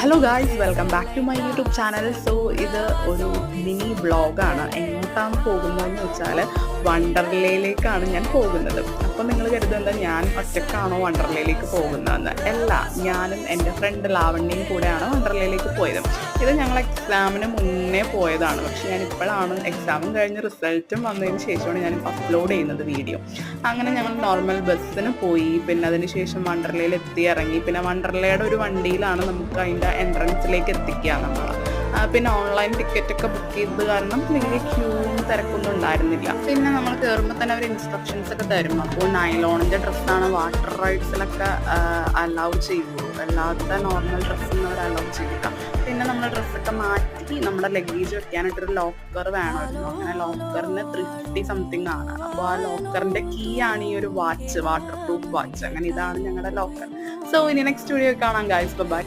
Hello guys, welcome back to my YouTube channel. So ഇത് ഒരു mini വ്ളോഗാണ്. എങ്ങോട്ടാണ് പോകുന്നതെന്ന് വെച്ചാൽ വണ്ടർലയിലേക്കാണ് ഞാൻ പോകുന്നത്. അപ്പം നിങ്ങൾ കരുതുന്നത് ഞാൻ ഒറ്റക്കാണോ വണ്ടർലയിലേക്ക് പോകുന്നതെന്ന്. അല്ല, ഞാനും എൻ്റെ ഫ്രണ്ട് ലാവണ്യയും കൂടെയാണ് വണ്ടർലയിലേക്ക് പോയത്. ഇത് ഞങ്ങൾ എക്സാമിന് മുന്നേ പോയതാണ്. പക്ഷെ ഞാൻ ഇപ്പോഴാണ് എക്സാമും കഴിഞ്ഞ് റിസൾട്ടും വന്നതിന് ശേഷമാണ് ഞാനിപ്പോൾ അപ്ലോഡ് ചെയ്യുന്നത് വീഡിയോ. അങ്ങനെ ഞങ്ങൾ നോർമൽ ബസ്സിന് പോയി. പിന്നെ അതിന് ശേഷം വണ്ടർലയിൽ ഇറങ്ങി. പിന്നെ വണ്ടർലയുടെ ഒരു വണ്ടിയിലാണ് നമുക്ക് അതിൻ്റെ എൻട്രൻസിലേക്ക് എത്തിക്കുക നമ്മൾ. പിന്നെ ഓൺലൈൻ ടിക്കറ്റൊക്കെ ബുക്ക് ചെയ്തത് കാരണം വലിയ ക്യൂവും തിരക്കൊന്നും ഉണ്ടായിരുന്നില്ല. പിന്നെ നമ്മൾ കയറുമ്പോൾ തന്നെ അവർ ഇൻസ്ട്രക്ഷൻസ് ഒക്കെ തരും. അപ്പോൾ നൈലോണിൻ്റെ ഡ്രസ്സാണ് വാട്ടർ റൈഡ്സിലൊക്കെ അലൗ ചെയ്യുള്ളൂ, അല്ലാത്ത നോർമൽ ഡ്രസ്സൊന്നും അവർ അലൗ ചെയ്യില്ല. പിന്നെ നമ്മൾ ഡ്രസ്സൊക്കെ മാറ്റി നമ്മുടെ ലഗേജ് വെക്കാനായിട്ടൊരു ലോക്കർ വേണമായിരുന്നു. അങ്ങനെ ലോക്കറിന് 350 സംതിങ് ആണ്. അപ്പോൾ ആ ലോക്കറിൻ്റെ കീ ആണ് ഈ ഒരു വാച്ച്, വാട്ടർ പ്രൂഫ് വാച്ച്. അങ്ങനെ ഇതാണ് ഞങ്ങളുടെ ലോക്കർ. സോ ഇനി നെക്സ്റ്റ് വീഡിയോ കാണാം ഗൈസ്. ബൈ.